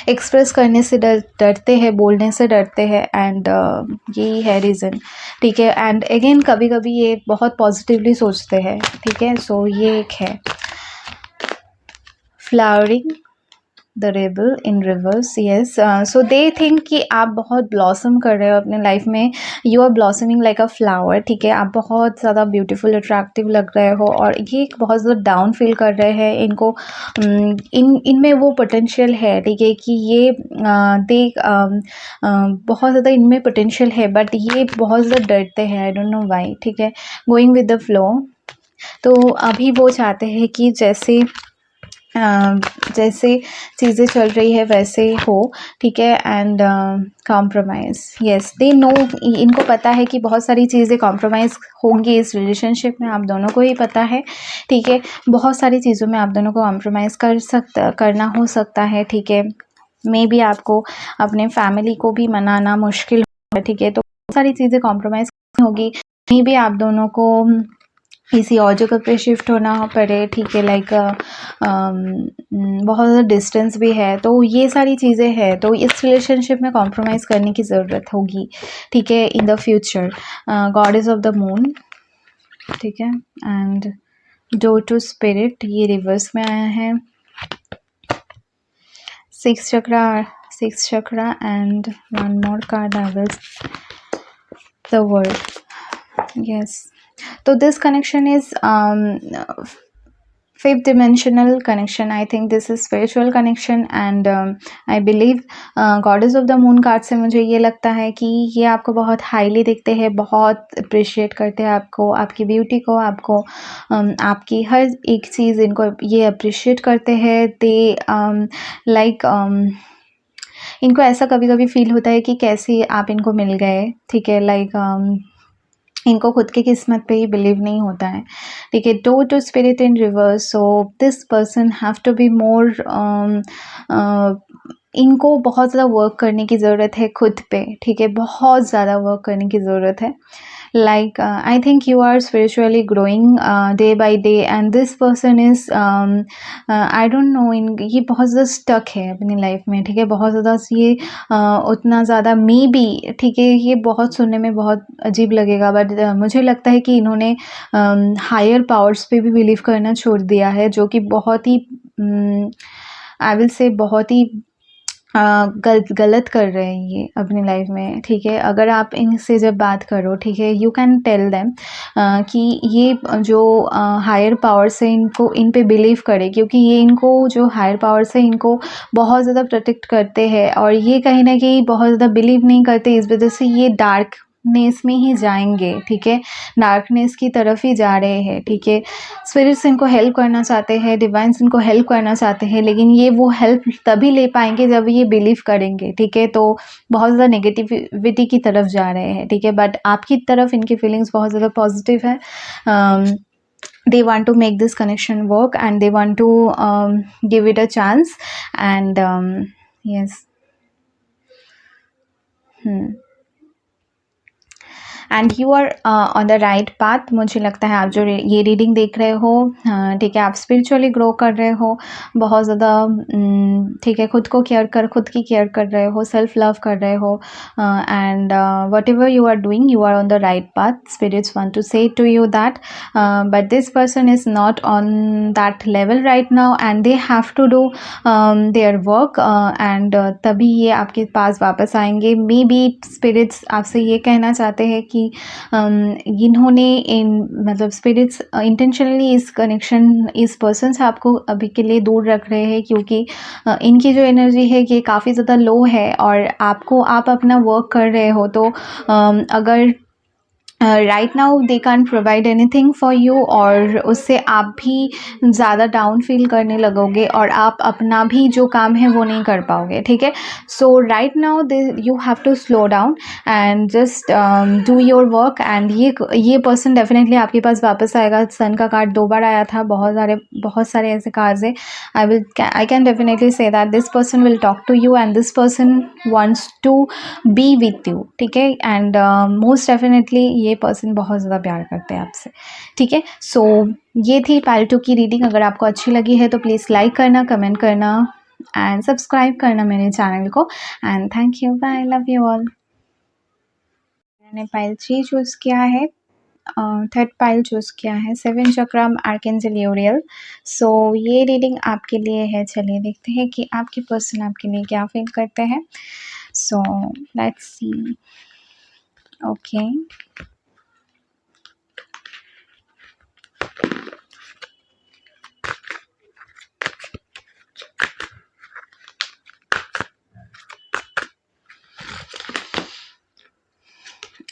एक्सप्रेस करने से डरते हैं, बोलने से डरते हैं एंड यही है रीज़न, ठीक है। एंड अगेन कभी कभी ये बहुत पॉजिटिवली सोचते हैं, ठीक है। सो ये एक है flowering the rebel in reverse, yes. So they think कि आप बहुत ब्लॉसम कर रहे हो अपने लाइफ में, you are blossoming like a flower, ठीक है। आप बहुत ज़्यादा ब्यूटीफुल अट्रैक्टिव लग रहे हो और ये बहुत ज़्यादा डाउन फील कर रहे हैं। इनको इनमें वो पोटेंशियल है, ठीक है, कि ये बहुत ज़्यादा इनमें पोटेंशियल है, बट ये बहुत ज़्यादा डरते हैं, आई डोंट नो वाई, ठीक है। गोइंग विद द फ्लो, तो अभी वो चाहते हैं कि जैसे चीज़ें चल रही है वैसे हो, ठीक है। And compromise, yes they know, इनको पता है कि बहुत सारी चीज़ें कॉम्प्रोमाइज़ होंगी इस रिलेशनशिप में, आप दोनों को ही पता है, ठीक है। बहुत सारी चीज़ों में आप दोनों को कॉम्प्रोमाइज़ करना हो सकता है, ठीक है। मे बी आपको अपने फैमिली को भी मनाना मुश्किल होगा, ठीक है। तो बहुत सारी चीज़ें कॉम्प्रोमाइज़ होगी, मे बी आप दोनों को किसी और जगह पे शिफ्ट होना पड़े, ठीक है। लाइक बहुत ज़्यादा डिस्टेंस भी है, तो ये सारी चीज़ें हैं, तो इस रिलेशनशिप में कॉम्प्रोमाइज़ करने की ज़रूरत होगी, ठीक है, in the future. Goddess of the moon, ठीक है। एंड डोर टू स्पिरिट, ये रिवर्स में आया है। Six chakra and one more card I will the word, yes. So this connection is fifth dimensional connection. I think this is spiritual connection and I believe goddess of the moon card से मुझे ये लगता है कि ये आपको बहुत highly देखते हैं, बहुत अप्रिशिएट करते हैं आपको, आपकी ब्यूटी को, आपको आपकी हर एक चीज़ इनको ये अप्रिशिएट करते हैं। दे लाइक इनको ऐसा कभी कभी फील होता है कि कैसे आप इनको मिल गए, ठीक है। लाइक इनको खुद की किस्मत पे ही बिलीव नहीं होता है, ठीक है। Door to spirit in reverse, so this person have to be more, इनको बहुत ज़्यादा वर्क करने की ज़रूरत है खुद पे, ठीक है। बहुत ज़्यादा वर्क करने की ज़रूरत है। Like I think you are spiritually growing day by day and this person is I don't know, in ये बहुत ज़्यादा स्टक है अपनी लाइफ में, ठीक है। बहुत ज़्यादा ये उतना ज़्यादा मे बी, ठीक है, ये बहुत सुनने में बहुत अजीब लगेगा, बट मुझे लगता है कि इन्होंने हायर पावर्स पे भी बिलीव करना छोड़ दिया है, जो कि बहुत ही आई विल से बहुत ही गलत कर रहे हैं ये अपनी लाइफ में, ठीक है। अगर आप इनसे जब बात करो, ठीक है, यू कैन टेल देम कि ये जो हायर पावर्स है इनको इन पे बिलीव करे, क्योंकि ये इनको जो हायर पावर्स है इनको बहुत ज़्यादा प्रोटेक्ट करते हैं और ये कहीं ना कहीं बहुत ज़्यादा बिलीव नहीं करते, इस वजह से ये डार्कनेस में ही जाएंगे, ठीक है। डार्कनेस की तरफ ही जा रहे हैं, ठीक है। स्पिरिट्स इनको हेल्प करना चाहते हैं, डिवाइन्स इनको हेल्प करना चाहते हैं, लेकिन ये वो हेल्प तभी ले पाएंगे जब ये बिलीव करेंगे, ठीक है। तो बहुत ज़्यादा नेगेटिविटी की तरफ जा रहे हैं, ठीक है, बट आपकी तरफ इनकी फीलिंग्स बहुत ज़्यादा पॉजिटिव है। They want to make this connection work and they want to give it a chance and yes. And you are on the right path. मुझे लगता है आप जो ये रीडिंग देख रहे हो, ठीक है, आप स्पिरिचुअली ग्रो कर रहे हो बहुत ज़्यादा, ठीक है, खुद की केयर कर रहे हो, सेल्फ लव कर रहे हो, and whatever you are doing, you are on the right path. Spirits want to say to you that but this person is not on that level right now and they have to do their work, and तभी ये आपके पास वापस आएंगे। May be spirits आपसे ये कहना चाहते हैं कि इन्होंने मतलब स्पिरिट्स इंटेंशनली इस कनेक्शन, इस पर्सन से आपको अभी के लिए दूर रख रहे हैं, क्योंकि इनकी जो एनर्जी है ये काफ़ी ज़्यादा लो है और आप अपना वर्क कर रहे हो, तो अगर right now they can provide anything for you, और उससे आप भी ज़्यादा डाउन फील करने लगोगे और आप अपना भी जो काम है वो नहीं कर पाओगे, ठीक है। So right now they you have to slow down and just do your work, and ये पर्सन डेफिनेटली आपके पास वापस आएगा। सन का कार्ड 2 बार आया था, बहुत सारे ऐसे कार्ड्स है। I can definitely say that this person will talk to you and this person wants to be with you, ठीक है। एंड मोस्ट डेफिनेटली ये पर्सन बहुत ज़्यादा प्यार करते हैं आपसे, ठीक है। सो ये थी पाइल 2 की रीडिंग। अगर आपको अच्छी लगी है तो प्लीज़ लाइक करना, कमेंट करना एंड सब्सक्राइब करना मेरे चैनल को, and thank you, bye, love you all. मैंने पाइल 3 चूज़ किया है, थर्ड पाइल चूज़ किया है, 7 चक्रम आर्कएंजल यूरियल। सो ये रीडिंग आपके लिए है। चलिए देखते हैं कि आपके पर्सन आपके लिए क्या फील करते हैं। So let's see. Okay,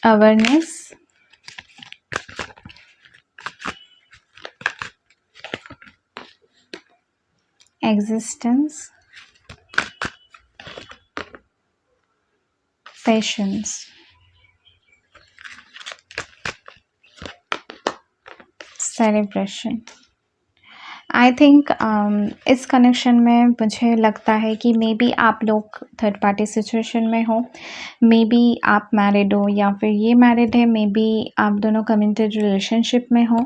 awareness, existence, patience, celebration। I think इस कनेक्शन में मुझे लगता है कि मे बी आप लोग थर्ड पार्टी सिचुएशन में हो, मे बी आप मैरिड हो या फिर ये मैरिड है, मे बी आप दोनों कमिटेड रिलेशनशिप में हो,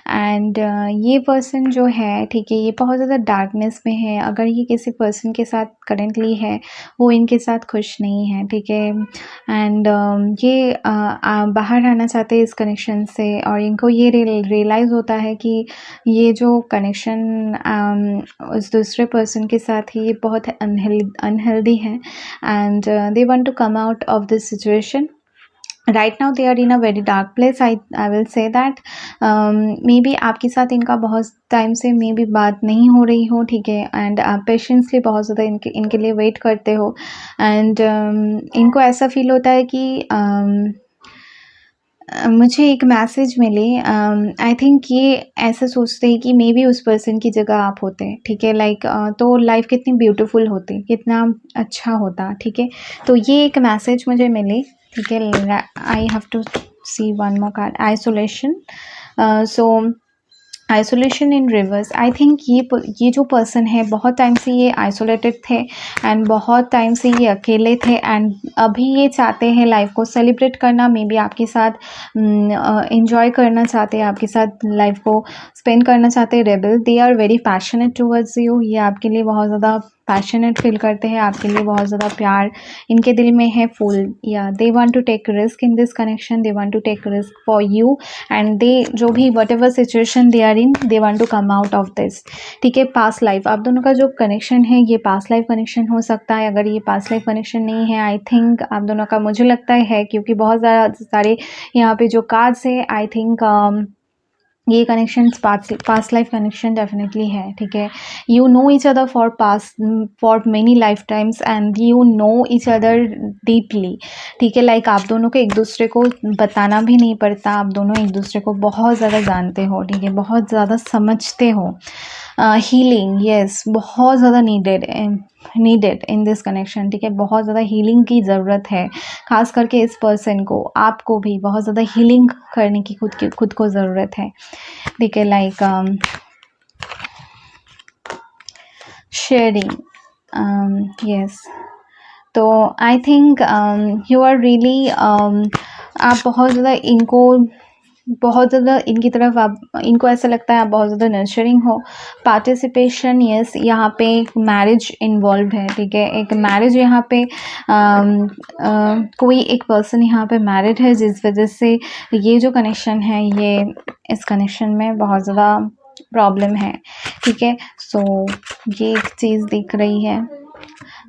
एंड ये पर्सन जो है, ठीक है, ये बहुत ज़्यादा डार्कनेस में है। अगर ये किसी पर्सन के साथ करेंटली है, वो इनके साथ खुश नहीं है, ठीक है, एंड ये बाहर आना चाहते हैं इस कनेक्शन से, और इनको ये रियलाइज़ होता है कि ये जो कनेक्शन उस दूसरे पर्सन के साथ ही ये बहुत अनहेल्दी है, and they want to come out of this situation. Right now they are in a very dark place. I will say that may be आपके साथ इनका बहुत टाइम से मे बी बात नहीं हो रही हो, ठीक है, एंड आप पेशेंसली बहुत ज़्यादा इनके लिए वेट करते हो, एंड इनको ऐसा फील होता है कि मुझे एक मैसेज मिली। आई थिंक ये ऐसा सोचते हैं कि मे बी उस पर्सन की जगह आप होते, ठीक है, लाइक तो लाइफ कितनी ब्यूटीफुल होती, कितना अच्छा होता, ठीक है। तो ये एक मैसेज मुझे मिली, ठीक है। I have to see one more card, isolation. So isolation in reverse. I think ये जो पर्सन है बहुत टाइम से ये आइसोलेटेड थे, एंड बहुत टाइम से ये अकेले थे, एंड अभी ये चाहते हैं लाइफ को सेलिब्रेट करना, मे बी आपके साथ इंजॉय करना चाहते हैं, आपके साथ लाइफ को स्पेंड करना चाहते हैं। Rebel, they are very passionate towards you. ये आपके लिए बहुत ज़्यादा पैशनेट फील करते हैं, आपके लिए बहुत ज़्यादा प्यार इनके दिल में है, फुल, या they want to take risk in this connection, they want to take risk for you, and they जो भी whatever situation they are in, they want to come out of this, ठीक है। Past life, आप दोनों का जो connection है ये पास्ट लाइफ कनेक्शन हो सकता है। अगर ये पास्ट लाइफ कनेक्शन नहीं है, आई थिंक आप दोनों का, मुझे लगता है, क्योंकि बहुत ज़्यादा सारे यहाँ पे जो कार्ड्स है, आई थिंक ये connection past life connection definitely है, ठीक है। You know each other for many life times, and you know each other deeply, ठीक है। लाइक आप दोनों को एक दूसरे को बताना भी नहीं पड़ता, आप दोनों एक दूसरे को बहुत ज़्यादा जानते हो, ठीक है, बहुत ज़्यादा समझते हो। हीलिंग, यस, बहुत ज़्यादा नीडेड इन दिस कनेक्शन, ठीक है, बहुत ज़्यादा हीलिंग की ज़रूरत है, खास करके इस पर्सन को, आपको भी बहुत ज़्यादा हीलिंग करने की खुद को ज़रूरत है, ठीक है। Like sharing, yes. तो I think you are really आप बहुत ज़्यादा इनकी तरफ आप इनको ऐसा लगता है आप बहुत ज़्यादा नर्चरिंग हो। पार्टिसिपेशन, यस, यहाँ पे एक मैरिज इन्वॉल्व है, ठीक है? एक मैरिज यहाँ पे कोई एक पर्सन यहाँ पे मैरिड है, जिस वजह से ये जो कनेक्शन है, ये इस कनेक्शन में बहुत ज़्यादा प्रॉब्लम है, ठीक है? सो ये एक चीज़ दिख रही है।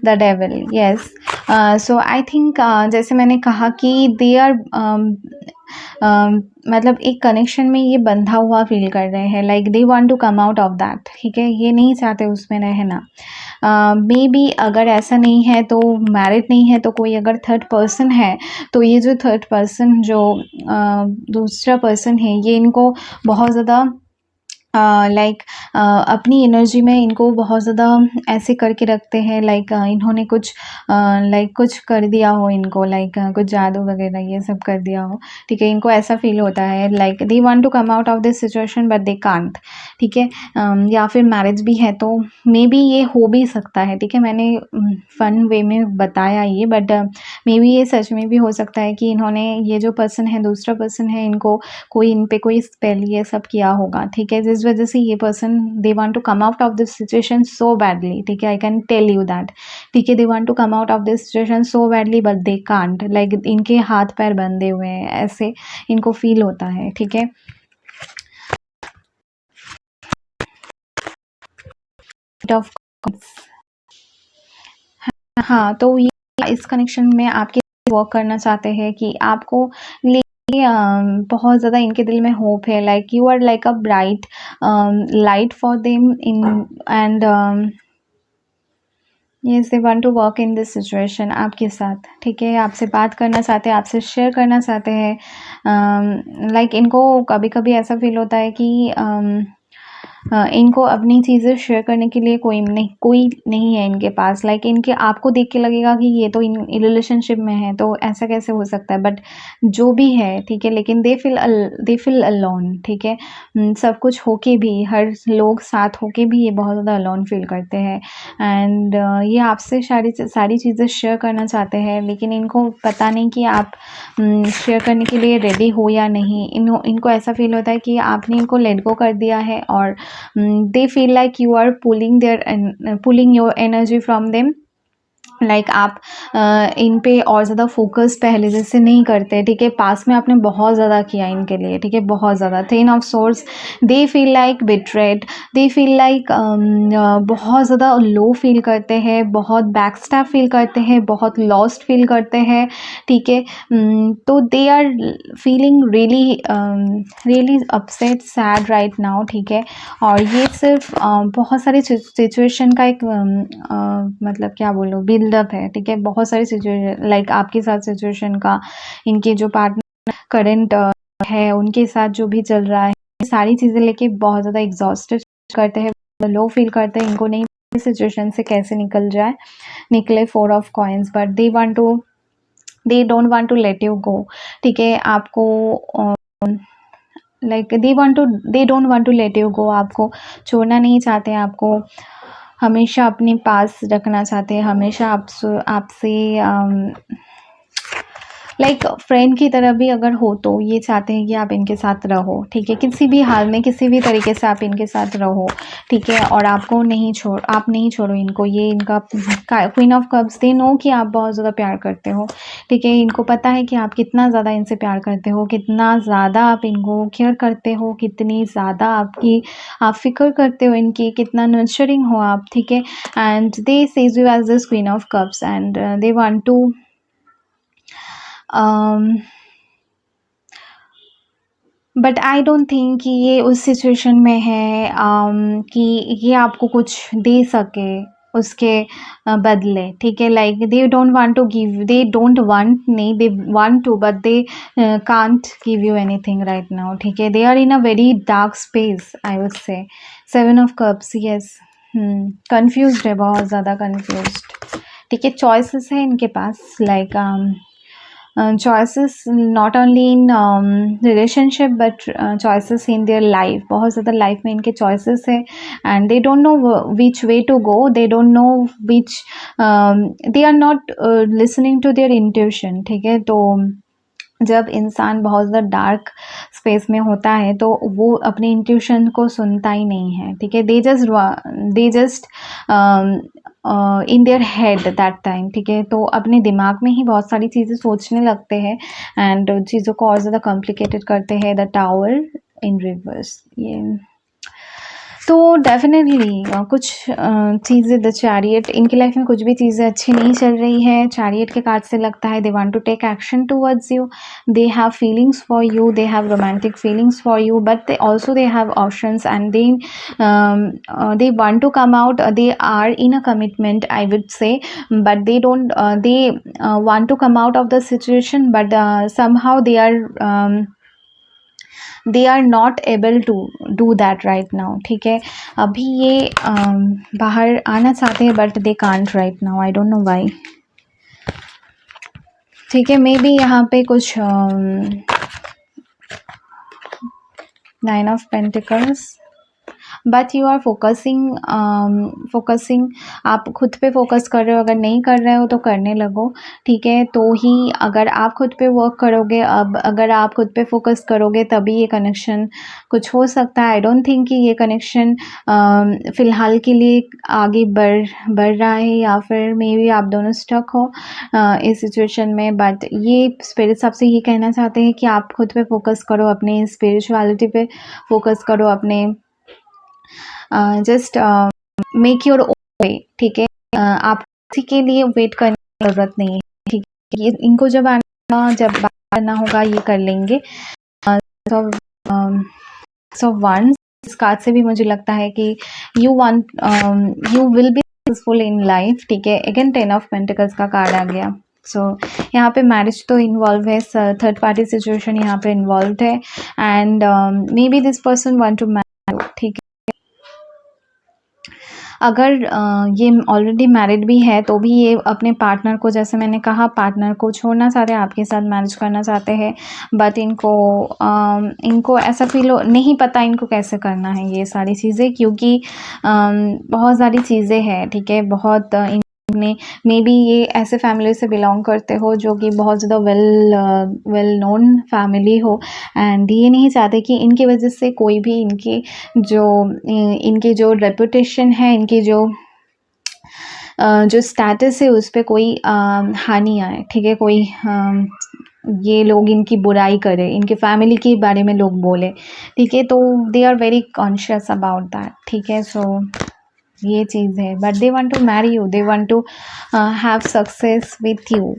The devil, yes. So I think जैसे मैंने कहा कि दे आर मतलब एक कनेक्शन में ये बंधा हुआ फील कर रहे हैं, like they want to come out of that, ठीक है? ये नहीं चाहते उसमें रहना। मे बी अगर ऐसा नहीं है तो मैरिड नहीं है तो कोई अगर थर्ड पर्सन है, तो ये जो थर्ड पर्सन जो दूसरा पर्सन है, ये इनको बहुत ज़्यादा लाइक अपनी एनर्जी में इनको बहुत ज़्यादा ऐसे करके रखते हैं, लाइक इन्होंने कुछ लाइक कुछ कर दिया हो इनको, लाइक कुछ जादू वगैरह ये सब कर दिया हो, ठीक है? इनको ऐसा फील होता है like they want to come out of this situation but they can't, ठीक है? या फिर मैरिज भी है तो मे बी ये हो भी सकता है, ठीक है? मैंने फन वे में बताया ये, बट मे बी ये सच में भी हो सकता है कि इन्होंने, ये जो पर्सन है, दूसरा पर्सन है, इनको कोई इन पे कोई स्पेल ये सब किया होगा, ठीक है? जिस वजह से ये person they want to come out of this situation so badly, ठीक है? I can tell you that, ठीक है? They want to come out of this situation so badly but they can't, like इनके हाथ पैर बंधे हुए हैं, ऐसे इनको फील होता है, ठीक है? ऑफ हाँ, तो ये इस कनेक्शन में आपके वर्क करना चाहते हैं कि आपको लेके बहुत ज़्यादा इनके दिल में होप है, like you are like a bright light for them in and yes, they want to work in this situation आपके साथ, ठीक है? आपसे बात करना चाहते हैं, आपसे शेयर करना चाहते हैं। लाइक इनको कभी-कभी ऐसा फील होता है कि इनको अपनी चीज़ें शेयर करने के लिए कोई नहीं है इनके पास, लाइक इनके आपको देख के लगेगा कि ये तो इन रिलेशनशिप में है, तो ऐसा कैसे हो सकता है? बट जो भी है, ठीक है? लेकिन दे फील अलोन, ठीक है? सब कुछ होके भी, हर लोग साथ होके भी ये बहुत ज़्यादा अलोन फील करते हैं एंड ये आपसे सारी चीज़ें शेयर करना चाहते हैं, लेकिन इनको पता नहीं कि आप शेयर करने के लिए रेडी हो या नहीं। इनको ऐसा फील होता है कि आपने इनको लेट गो कर दिया है और they feel like you are pulling your energy from them, like आप इन पे और ज़्यादा फोकस पहले जैसे नहीं करते, ठीक है? पास में आपने बहुत ज़्यादा किया इनके लिए, ठीक है? बहुत ज़्यादा। Three of swords, they feel like betrayed, they feel like बहुत ज़्यादा लो फील करते हैं, बहुत बैकस्टैब फील करते हैं, बहुत लॉस्ट फील करते हैं, ठीक है? तो they are feeling really upset, sad right now, ठीक है? और ये सिर्फ बहुत सारी सिचुएशन का एक मतलब क्या बोलूँ, बिल्डअप है, ठीक है? बहुत सारी सिचुएशन, लाइक आपके साथ सिचुएशन का, इनके जो पार्टनर करंट है उनके साथ जो भी चल रहा है, सारी चीज़ें लेके बहुत ज़्यादा एग्जॉस्टेड करते हैं, लो फील करते हैं, इनको नहीं सिचुएशन से कैसे निकले 4 of coins, but they don't want to let you go, ठीक है? आपको like they don't want to let you go, आपको छोड़ना नहीं चाहते, आपको हमेशा अपने पास रखना चाहते हैं, हमेशा आपसे लाइक फ्रेंड की तरह भी अगर हो तो ये चाहते हैं कि आप इनके साथ रहो, ठीक है? किसी भी हाल में, किसी भी तरीके से आप इनके साथ रहो, ठीक है? और आप नहीं छोड़ो इनको। ये इनका queen of cups, they know कि आप बहुत ज़्यादा प्यार करते हो, ठीक है? इनको पता है कि आप कितना ज़्यादा इनसे प्यार करते हो, कितना ज़्यादा आप इनको केयर करते हो, कितनी ज़्यादा आप फ़िक्र करते हो इनकी, कितना नर्चरिंग हो आप, ठीक है? And they sees you as this queen of cups and they want to but I don't think कि ये उस सिचुएशन में है कि ये आपको कुछ दे सके उसके बदले, ठीक है? Like they don't want to give, they don't want नहीं, they want to but they can't give you anything right now, ठीक है? They are in a very dark space, I would say. 7 of cups, yes, confused है, बहुत ज़्यादा confused, ठीक है? Choices है इनके पास, like choices not only in relationship but choices in their life, बहुत ज़्यादा लाइफ में इनके choices है and they don't know which way to go, they don't know they are not listening to their intuition, ठीक है? तो जब इंसान बहुत ज़्यादा डार्क स्पेस में होता है तो वो अपने इंट्यूशन को सुनता ही नहीं है, ठीक है? They just in their head that time, ठीक है? तो अपने दिमाग में ही बहुत सारी चीज़ें सोचने लगते हैं एंड चीज़ों को और ज़्यादा कॉम्प्लिकेटेड करते हैं। द टावर इन रिवर्स, ये तो डेफ़िनेटली कुछ चीज़ें द चैरियट, इनकी लाइफ़ में कुछ भी चीज़ें अच्छी नहीं चल रही है। चैरियट के कार्ड से लगता है they want to take action towards you, they have feelings for you, they have romantic feelings for you, but they have options, and they want to come out. They are in a commitment, I would say, but they don't. They want to come out of the situation, but somehow they are not able to do that right now, ठीक है? अभी ये बाहर आना चाहते हैं but they can't right now, I don't know why, ठीक है? मे बी यहाँ पे कुछ 9 of pentacles, but you are focusing, आप खुद पे फोकस कर रहे हो। अगर नहीं कर रहे हो तो करने लगो, ठीक है? तो ही अगर आप खुद पे वर्क करोगे, अब अगर आप खुद पे फोकस करोगे तभी ये कनेक्शन कुछ हो सकता है। आई डोंट थिंक कि ये कनेक्शन फ़िलहाल के लिए आगे बढ़ रहा है, या फिर मे बी आप दोनों स्टक हो इस सिचुएशन में। बट ये स्पिरिट्स आपसे ये कहना चाहते हैं कि आप खुद पे फोकस करो, अपने स्पिरिचुअलिटी पे फोकस करो, अपने just make your own way, ठीक है? आप किसी के लिए वेट करने की ज़रूरत नहीं है, ठीक है? ये इनको जब बात करना होगा ये कर लेंगे। सो वंस इस कार्ड से भी मुझे लगता है कि you will be successful in life, ठीक है? अगेन 10 ऑफ पेंटिकल्स का कार्ड आ गया। सो यहाँ पे मैरिज तो इन्वॉल्व है, थर्ड पार्टी सिचुएशन यहाँ पे इन्वॉल्व है, and may be this person want to marry, ठीक है? अगर ये ऑलरेडी मैरिड भी है तो भी ये अपने पार्टनर को, जैसे मैंने कहा, पार्टनर को छोड़ना चाहते हैं, आपके साथ मैरिज करना चाहते हैं, बट इनको ऐसा फील नहीं पता इनको कैसे करना है ये सारी चीज़ें, क्योंकि बहुत सारी चीज़ें हैं, ठीक है? बहुत मे बी ये ऐसे फैमिली से बिलोंग करते हो जो कि बहुत ज़्यादा वेल नोन फैमिली हो, एंड ये नहीं चाहते कि इनकी वजह से कोई भी इनकी जो रेपुटेशन है, इनकी जो स्टेटस है उस पे कोई हानि आए, ठीक है? कोई ये लोग इनकी बुराई करे, इनके फैमिली के बारे में लोग बोले, ठीक है? तो they are very conscious about that, ठीक है? सो ये चीज़ है, but they want to marry you, they want to have success with you,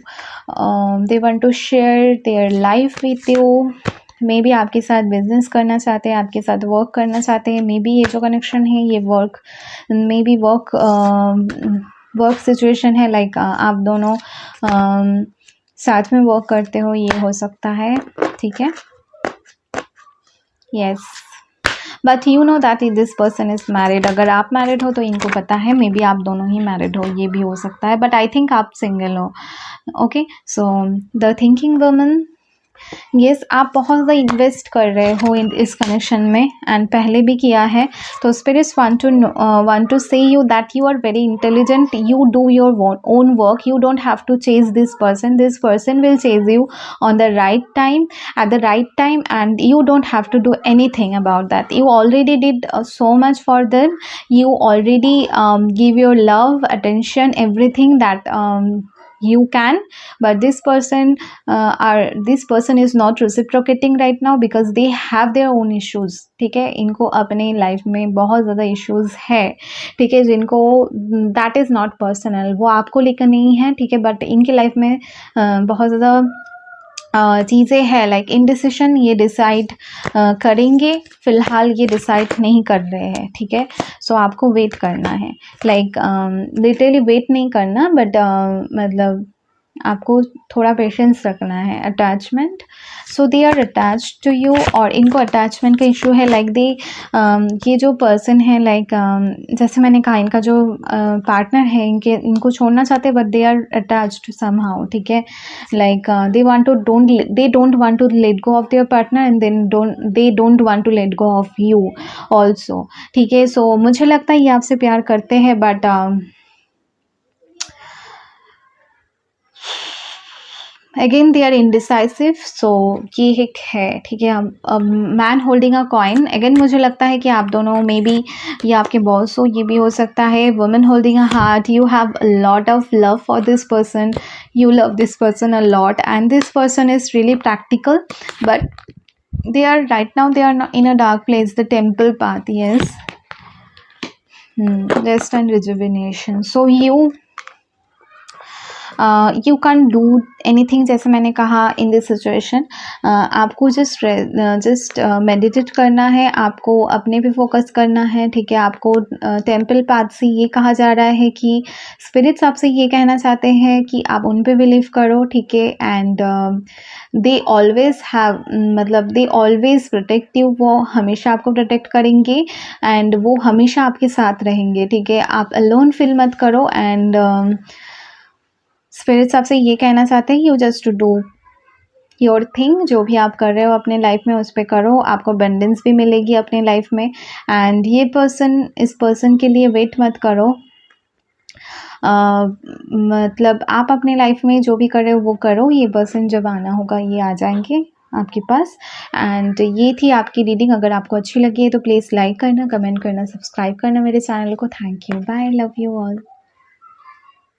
they want to share their life with you, may be आपके साथ बिजनेस करना चाहते हैं, आपके साथ वर्क करना चाहते हैं। मे बी ये जो कनेक्शन है ये वर्क सिचुएशन है, लाइक आप दोनों साथ में वर्क करते हो, ये हो सकता है, ठीक है? Yes, but you know that this person is married. अगर आप मैरिड हो तो इनको पता है, मे बी आप दोनों ही मैरिड हो, ये भी हो सकता है, बट आई थिंक आप सिंगल हो। Okay, so the thinking woman, yes, आप बहुत ज़्यादा इन्वेस्ट कर रहे हो इस कनेक्शन में, एंड पहले भी किया है। तो spirits want to say you that you are very intelligent, you do your own work, you don't have to chase this person will chase you on the right time, at the right time, and you don't have to do anything about that. You already did so much for them, you already give your love, attention, everything that you can, but this person is not reciprocating right now because they have their own issues, ठीक है? इनको अपने life में बहुत ज़्यादा issues है, ठीक है? जिनको दैट इज़ नॉट पर्सनल, वो आपको लेकर नहीं है, ठीक है? बट इनकी लाइफ में बहुत ज़्यादा चीज़ें हैं, लाइक इनडिसिशन, ये डिसाइड करेंगे, फ़िलहाल ये डिसाइड नहीं कर रहे हैं, ठीक है? सो आपको वेट करना है, लाइक लिटरली वेट नहीं करना, बट मतलब आपको थोड़ा पेशेंस रखना है। Attachment, so they are attached to you, और इनको अटैचमेंट का इशू है, लाइक ये जो पर्सन है, लाइक जैसे मैंने कहा, इनका जो पार्टनर है, इनको छोड़ना चाहते हैं, but they are attached somehow, ठीक है? Like they don't want to let go of their partner, and they don't want to let go of you also, ठीक है? सो मुझे लगता है ये आपसे प्यार करते हैं, but again they are indecisive, so ये एक है, ठीक है। Man holding a coin, again मुझे लगता है कि आप दोनों मे बी ये आपके बॉस हो, ये भी हो सकता है। Women holding a heart, you have a lot of love for this person, you love this person a lot, and this person is really practical, but they are right now, they are not in a dark place, the temple path, yes. Rest and rejuvenation, so you can't do anything, जैसे मैंने कहा in this situation। आपको just meditate करना है, आपको अपने पे focus करना है, ठीक है। आपको टेम्पल पाथ से ये कहा जा रहा है कि स्पिरिट्स आपसे ये कहना चाहते हैं कि आप उन पे बिलीव करो, ठीक है। एंड दे ऑलवेज हैव, मतलब दे ऑलवेज प्रोटेक्ट यू, वो हमेशा आपको प्रोटेक्ट करेंगे एंड वो हमेशा आपके साथ रहेंगे, ठीक है। आप अलोन फील मत करो, एंड स्पिरिट्स आपसे ये कहना चाहते हैं, you just do your thing, जो भी आप कर रहे हो अपने लाइफ में उस पर करो, आपको अबंडेंस भी मिलेगी अपने लाइफ में। एंड ये पर्सन, इस पर्सन के लिए वेट मत करो, मतलब आप अपने लाइफ में जो भी कर रहे हो वो करो, ये पर्सन जब आना होगा ये आ जाएंगे आपके पास। एंड ये थी आपकी रीडिंग। अगर आपको अच्छी लगी है तो प्लीज़ लाइक करना, कमेंट करना, सब्सक्राइब करना मेरे चैनल को। Thank you, bye, love you all.